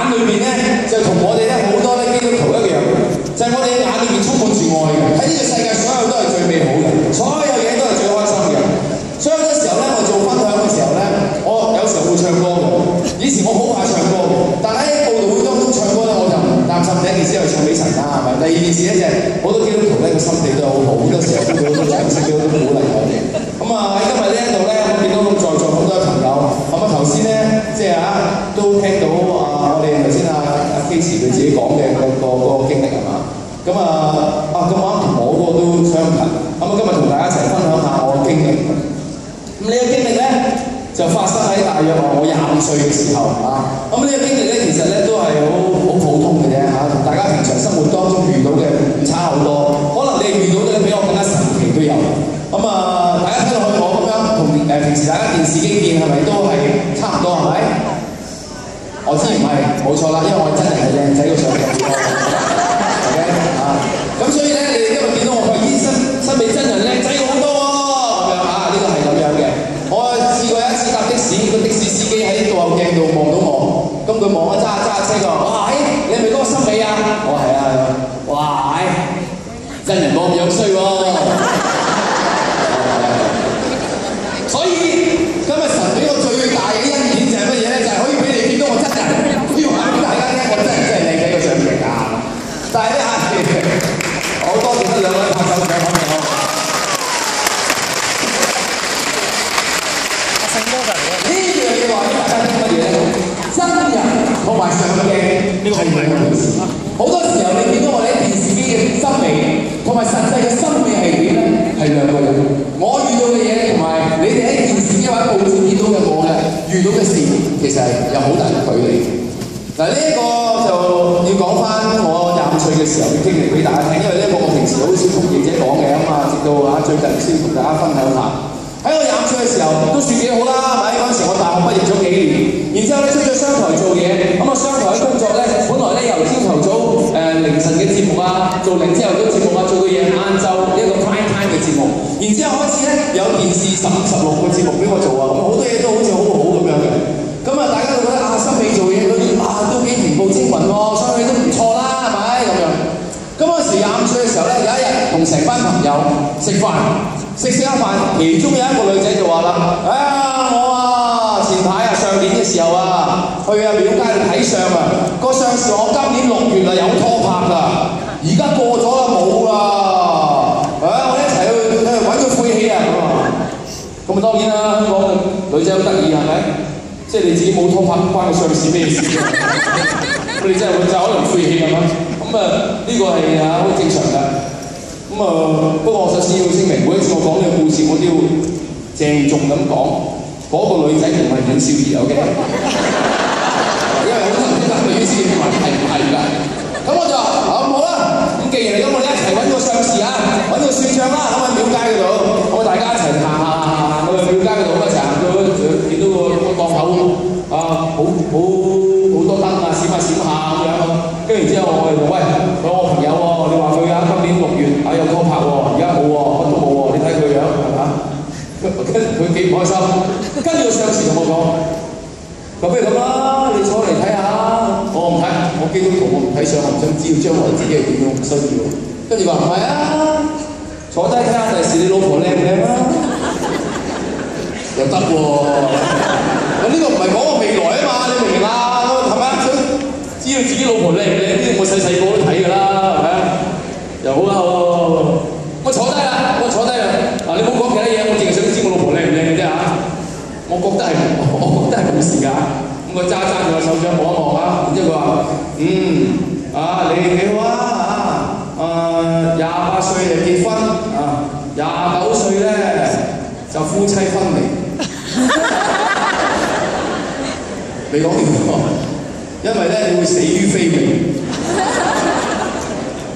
裏邊咧就同我哋咧好多咧基督徒一樣，就係我哋眼裏邊充滿住愛嘅。喺呢個世界所有都係最美好嘅，所有嘢都係最開心嘅。所以好多時候咧，我做分享嘅時候咧，我有時候會唱歌嘅。以前我好怕唱歌嘅，但喺佈道會當中唱歌咧，我就唔擔心。第一件事係唱俾神啦，係咪？第二件事咧就係好多基督徒咧個心地都好好，好多時候都好多掌聲，都好多鼓勵我哋。咁啊喺今日呢一度咧，我見到在座好多朋友，咁啊頭先咧即係都聽到我哋頭先基慈佢自己講嘅個經歷係嘛？咁咁啱同我嗰個都相近。咁今日同大家一齊分享下我嘅經歷。咁呢個經歷咧就發生喺大約我25歲嘅時候咁呢個經歷咧其實咧都係好普通嘅啫同大家平常生活當中遇到嘅唔差好多。可能你遇到嘅比我更加神奇都有。咁大家睇落去我咁樣同平時大家電視機見係咪都係差唔多係咪？我知唔係，冇錯啦，因為我真係靚仔過上鏡，OK 咁所以咧，你哋今日見到我個醫生身美真人靚仔好多喎，咁樣呢個係咁樣嘅。我試過有一次搭的士，個的士司機喺倒後鏡度望到我，咁佢望我揸車佢話：哇，你係咪嗰個森美啊？我話係啊，哇，真人冇咁樣衰喎。所以今日神俾我最大嘅恩典就係乜嘢咧？就係可以俾你見到我真人，要話俾大家聽，我真係靚仔過上鏡但係咧好多謝得兩位拍手掌，好唔好？聖歌就嚟呢樣嘢話俾大家聽乜嘢咧？真人同埋上鏡呢個係兩回事。好多時候你見到我哋喺電視機嘅心美同埋實際嘅心美係點咧？係兩個人。我遇到嘅嘢同埋你哋喺電視機或者報紙見到嘅我嘅遇到嘅事，其實係有好大嘅距離。嗱呢一個就要講翻我25歲嘅時候嘅經歷俾大家聽，因為呢個我平時好少同記者講嘅直到最近先同大家分享下。喺我25歲嘅時候都算幾好啦，係咪？嗰陣時我大學畢業咗幾年，然之後咧出咗商台做嘢，咁商台嘅工作咧，本來咧由朝頭早凌晨嘅節目做零朝頭早節目做到夜晏晝一個 prime time 嘅節目，然之後開始咧有電視15、16個節目俾我做咁好多嘢都好似好好咁樣嘅。咁大家都覺得森美做嘢嗰啲都幾平步青雲喎，所以都唔錯啦，係咪咁樣？咁嗰時25歲嘅時候咧，有一日同成班朋友食飯，食下飯，其中有一個女仔就話啦：我前排上年嘅時候去廟街度睇相個相是我今年6月有拖拍㗎，而家過咗啦冇啦，我哋一齊去揾佢晦氣咁當然啦，香港嘅女仔好得意係咪？即係你自己冇拖拍關個相事咩事？佢哋真係就可能晦氣係咪？咁呢個係好正常㗎。不過我首先要聲明，每一次我講呢個故事，我都要鄭重咁講，嗰個女仔唔係阮少儀 ，OK？ 因為好多人都問阮少儀係唔係㗎？咁我就話好啦，咁既然嚟咁，我哋一齊揾個相事揾個算賬啦，咁喺廟街嗰度，我大家一齊行去廟街嗰度，一齊行到見到個檔口好多燈閃下咁樣，跟住之後我哋就喂，我朋友你話佢今年6月有拖拍而家冇乜都冇你睇佢樣係嘛？佢幾唔開心，跟住個上司同我講，不如咁啦，你坐嚟睇下。我唔睇，我基督徒我唔睇相，我唔想知道將來自己係點樣，唔需要。跟住話唔係坐低睇下第時你老婆靚唔靚又得喎。咁呢個唔係講我未來嘛，你明唔明係咪想知道自己老婆靚唔靚？呢我細個都睇㗎啦，係咪又好啦我坐低啦，你唔好講其他嘢，我淨係想知我老婆靚唔靚嘅啫我覺得係冇事㗎。咁佢揸住個手掌望一望然之後佢話：你幾好28歲就結婚29歲咧就夫妻分離。你講掂喎，因為咧你會死於非命。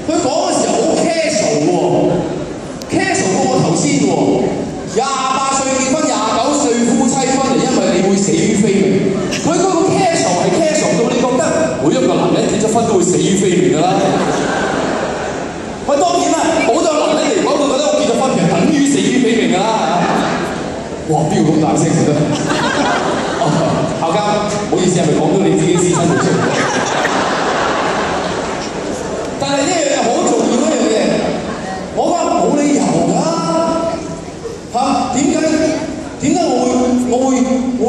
佢講嘅時候好 casual 喎，casual 過我頭先喎。28歲結婚，29歲夫妻分離，因為你會死於非命。佢嗰個 casual 係 casual 到你覺得每一個男人結咗婚都會死於非命㗎啦。當然啦，好多男人嚟講，佢覺得我結咗婚就等於死於非命㗎啦。哇！邊個咁大聲㗎？校監，唔好意思，係咪講到你自己私生活出嚟？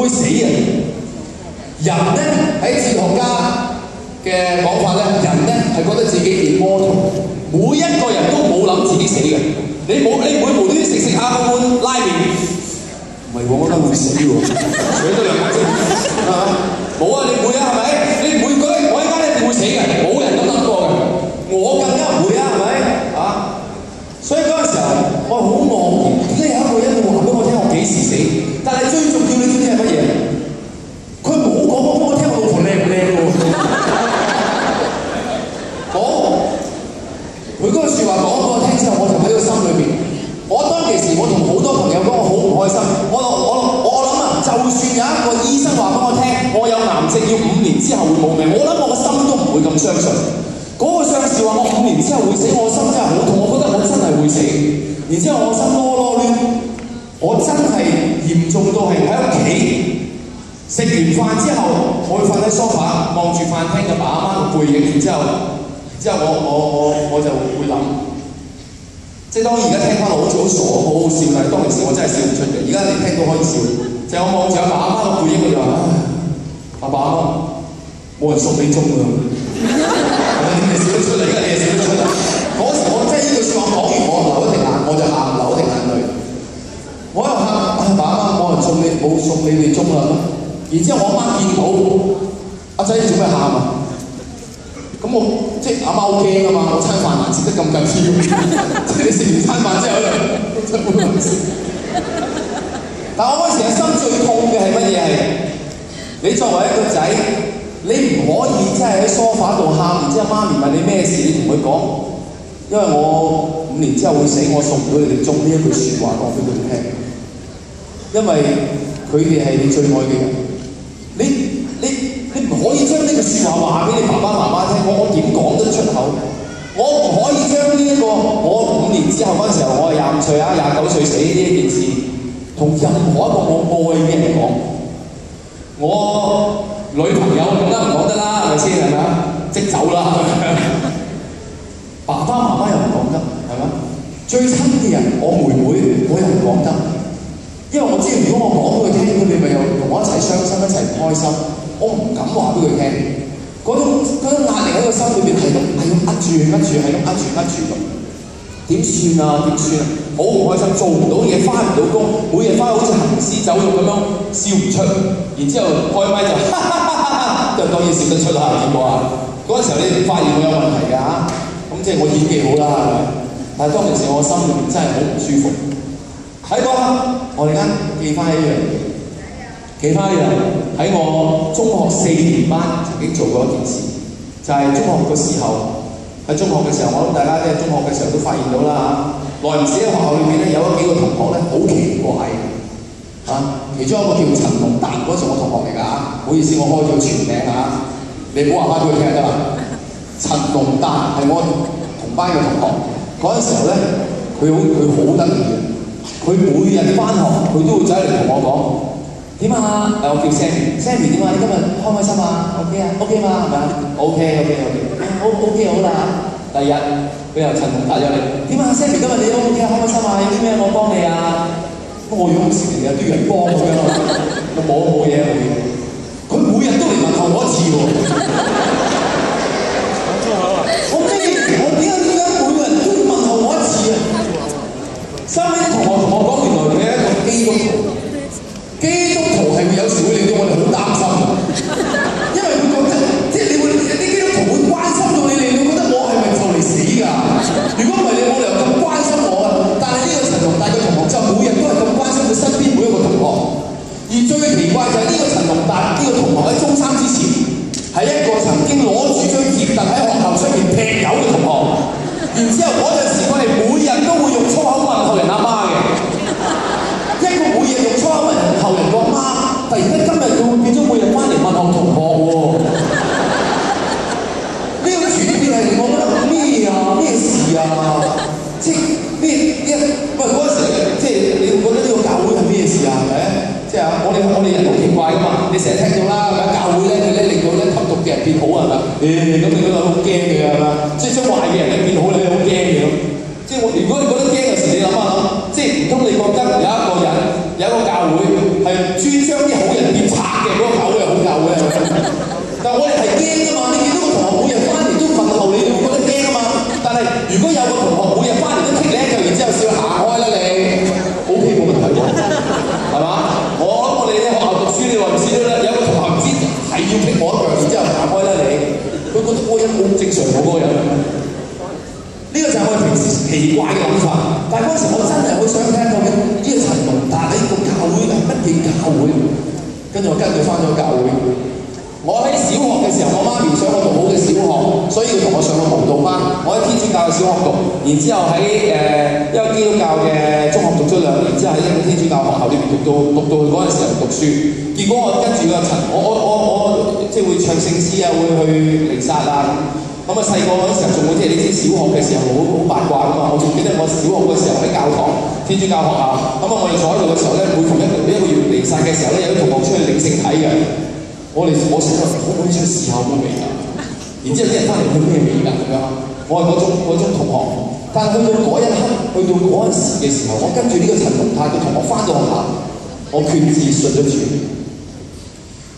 會死嘅。人咧喺哲學家嘅講法咧，人咧係覺得自己 immortal， 每一個人都冇諗自己死嘅。你唔會無端端食下個碗拉麵，唔係喎，我覺得會死喎，死咗2個鐘，係嘛？冇啊，你唔會啊，係咪？你唔會覺得我依家一定會死嘅，冇人咁諗過嘅，我更加唔會啊，係咪？啊！所以嗰陣時候，我好茫然，點解有一個人會話俾我聽我幾時死？但係最重要，你知唔知係乜嘢？佢冇講俾我聽我老婆靚唔靚喎。講佢嗰句説話講俾我聽之後，我就喺個心裏邊。我當其時，我同好多朋友講，我好唔開心。我諗啊，就算有一個醫生話俾我聽，我有癌症要5年之後會冇命，我諗我個心都唔會咁相信。嗰個上士話我5年之後會死，我心真係好痛，我覺得我真係會死。然之後我心囉囉攣，我真係嚴重到係喺屋企食完飯之後，我會瞓喺梳化望住飯廳嘅爸阿媽嘅背影，然之後我就會諗，即係當然而家聽翻落好似好傻好好笑，但係當其時我真係笑唔出嘅。而家你聽到可以笑，就係我望住阿爸阿媽嘅背影，我就話：阿爸阿媽冇人送你鐘㗎。你笑得出嚟，而家你係笑得出嚟。嗰時我真係呢句説話講完，我流一滴眼，我就喊，流一滴眼淚。我喺度喊，爸阿媽冇人送你哋鐘啦。然之後我阿媽見到阿仔，你做咩喊啊？咁我即係阿媽好驚啊嘛，我餐飯難食得咁緊要，即係你食完餐飯之後咧，真係冇人食。但我嗰時嘅心最痛嘅係乜嘢？係你作為一個仔。你唔可以真係喺梳化度喊，然之後媽咪問你咩事，你同佢講，因為我5年之後會死，我送唔到你哋鐘呢一句説話講俾佢哋聽，因為佢哋係你最愛嘅人。你唔可以將呢句説話話俾你爸爸媽媽聽，我點講得出口？我唔可以將呢一個我5年之後嗰陣時候，我係25歲啊29歲死呢一件事，同任何一個我愛嘅人講。我女朋友講得唔講得啦？係咪先？係咪啊？即走啦！爸爸媽媽又唔講得，係咪？最親嘅人，我妹妹我又唔講得，因為我知如果我講俾佢聽，佢哋咪又同我一齊傷心，一齊唔開心。我唔敢話俾佢聽，嗰種壓力喺個心裏邊係咁壓住，係咁壓住咁。點算啊？好唔開心，做唔到嘢，翻唔到工，每日翻好似行屍走肉咁樣，笑唔出。然之後開咪就哈哈哈哈，就當然笑得出啦，見過啊？嗰陣時候你發現我有問題㗎嚇，咁即係我演技好啦，係咪？但係當其時我心裏面真係好唔舒服。喺嗰刻，我哋間記翻一樣，喺我中學4年班曾經做過一件事，就係中學嘅時候。喺中學嘅時候，我諗大家即係中學嘅時候都發現到啦嚇。耐唔時喺學校裏面咧有幾個同學咧好奇怪嚇，其中一個叫陳龍達，嗰時我同學嚟㗎嚇，唔好意思我開咗全名嚇，你唔好話翻俾佢聽得啦。陳龍達係我同班嘅同學，嗰陣時候咧佢好得意嘅，佢每日翻學佢都會走嚟同我講點啊？我叫 Sammy 點啊？你今日開唔開心啊 ？OK 啊 ？OK 嘛係咪啊 ？OK 好啦。第二日佢又陳龍達咗嚟，點啊 Sammy 今日你都 OK 啊？開唔開心啊？有啲咩我幫你啊？咁我用時成日都要人幫咁樣，我冇嘢。佢每日都嚟問候我一次喎。我點解每個人都要問候我一次啊？收尾啲同學同我講，原來佢係一個基督徒。基督徒係會有時會令到我哋好擔心嘅，因為佢覺得即係你會啲基督徒會關心到你哋，你會覺得我係咪就嚟死㗎？如果唔係你冇理由咁關心我啊！但係呢個陳龍達嘅同學就每日都係咁關心佢身邊每一個同學，而最奇怪就係呢個陳龍達呢個同學喺中3之前係一個曾經攞住張鐵凳喺學校出面劈友嘅同學，然之後嗰陣時佢係每日都會用粗口問候人阿媽嘅。一個每日用粗口問候人個媽，突然間今日佢會變咗每日翻嚟問候同學喎。呢個轉變係我覺得咩啊？咩事啊？即係咩？喂嗰陣時即係你會覺得呢個教會係咩事啊？係咪？即係我哋人好奇怪㗎嘛！你成日聽到啦，係咪？教會咧佢咧令到咧吸毒嘅人變好係咪？咁你覺得好驚嘅係咪？即係將壞嘅人咧變好你好驚嘅咁。即係如果你覺得驚嘅時，你諗下，即係唔通你覺得有一個教會係專將啲好人變嗰個人。呢個就係我平時奇怪嘅諗法，但係嗰時我真係好想聽究竟呢個陳龍達喺個教會係乜嘢教會？跟住我跟佢翻咗教會。我喺小學嘅時候，我媽咪想我讀好嘅小學，所以要同我上個舞蹈班。我喺天主教嘅小學讀，然之後喺一個基督教嘅中學讀咗2年，之後喺一個天主教學校裏邊讀到佢嗰陣時候讀書。結果我跟住個陳，我即係會唱聖詩啊，會去彌撒啊。咁啊細個嗰時候仲會即係你知小學嘅時候好八卦噶嘛，我仲記得我小學嘅時候喺教堂天主教學校，咁啊我哋坐喺度嘅時候咧，每逢一個月彌撒嘅時候咧，有啲同學出去領聖體嘅，我成日可唔可以出去試下好味㗎？然之後啲人翻嚟佢咩味㗎咁樣，我係嗰種同學，但係去到嗰一刻，去到嗰陣時嘅時候，我跟住呢個陳龍泰嘅同學翻到學校，我決志信咗主，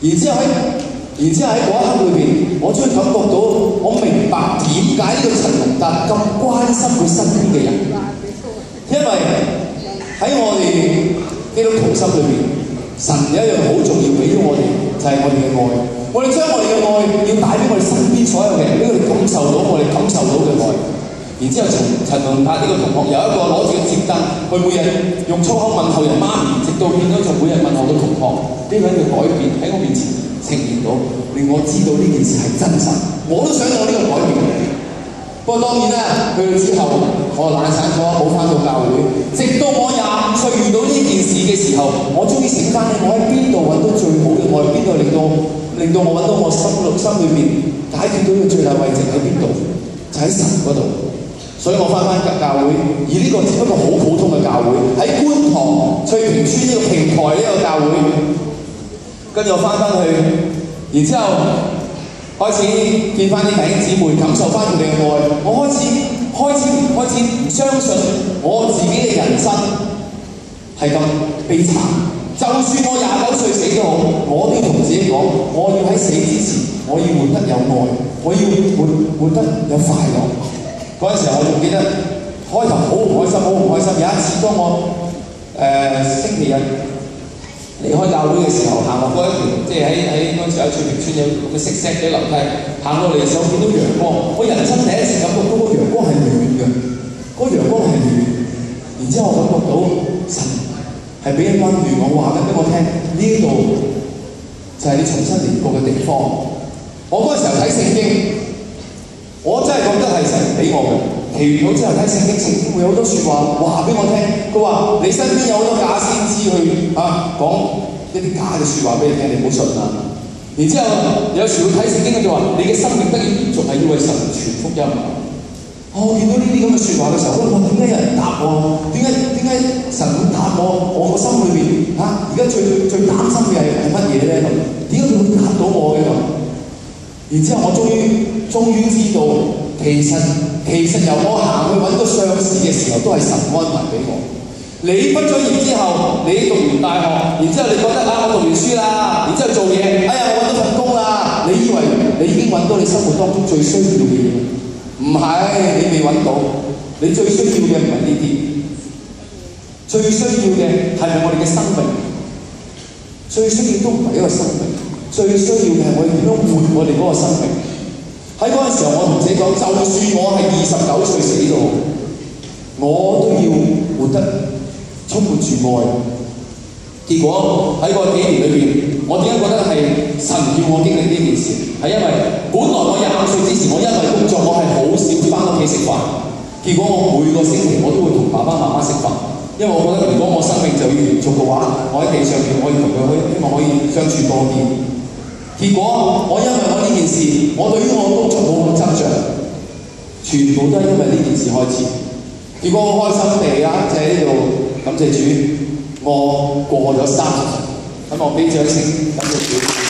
然之後喺嗰一刻裏邊，我終於感覺到，我明白點解呢個陳龍達咁關心佢身邊嘅人，因為喺我哋基督徒心裏邊，神有一樣好重要俾咗我哋，就係我哋嘅愛。我哋將我哋嘅愛要帶俾我哋身邊所有嘅人，俾佢哋感受到我哋感受到嘅愛。然之後陳龍達呢個同學有一個攞住個摺凳，佢每日用粗口問候人媽咪，直到變咗就每日問候到同學，呢個嘅改變喺我面前呈現到，令我知道呢件事係真實，我都想有呢個改變。不過當然啦，去到之後我懶散咗，冇翻到教會。直到我25歲遇到呢件事嘅時候，我終於醒翻起我喺邊度揾到最好嘅愛，邊度令到我揾到我心裏邊解決到嘅最大位置喺邊度？就喺神嗰度。所以我翻教會，而呢個只不過好普通嘅教會，喺觀塘翠屏村呢個平台呢個教會。跟住我翻去，然之後開始見翻啲弟兄姊妹，感受翻佢哋嘅愛。我開始唔相信我自己嘅人生係咁悲慘。就算我29歲死都好，我都要同自己講，我要喺死之前，我要活得有愛，我要活得有快樂。嗰陣時候我仲記得開頭好唔開心。有一次當我星期日離開教會嘅時候，行落嗰一條，即係喺嗰陣時喺翠屏村有個石嘅樓梯，行到嚟嘅時候見到陽光，我人生第一次感覺到個陽光係暖嘅，嗰個陽光係暖。然之後我感覺到神係俾人溫暖我，話緊俾我聽，呢度就係你重新嚟過嘅地方。我嗰陣時候睇聖經，我真係覺得係神俾我嘅。祈完禱之後睇聖經會有好多説話話俾我聽。佢話你身邊有好多假先知去講一啲假嘅説話俾你聽，你唔好信啊。然之後有時會睇聖經，佢就話你嘅生命得以延續係要為神傳福音。我見到呢啲咁嘅説話嘅時候，我點解有人答我？點解神會答我？我個心裏邊而家最擔心嘅係乜嘢咧？咁點解佢會答到我嘅咁？然之後我終於知道，其實由我行去揾個上司嘅時候，都係神安排俾我。你畢咗業之後，你讀完大學，然之後你覺得我讀完書啦，然之後做嘢，我揾到份工啦，你以為你已經揾到你生活當中最需要嘅嘢？唔係，你未揾到。你最需要嘅唔係呢啲，最需要嘅係咪我哋嘅生命？最需要都唔係一個生命，最需要嘅係我哋點樣活我哋嗰個生命。喺嗰陣時候，我同自己講，就算我係29歲死都好，我都要活得充滿住愛。結果喺嗰幾年裏邊，我點解覺得係神要我經歷呢件事？係因為本來我25歲之前，我因為工作，我係好少翻屋企食飯。結果我每個星期我都會同爸爸媽媽食飯，因為我覺得如果我生命就要延續嘅話，我喺地上面我要同佢希望可以相處多啲。結果我因為我呢件事，我對於我工作冇咁執着，全部都係因為呢件事開始。結果我開心地就喺呢度感謝主，我過咗30，咁我俾掌聲感謝主。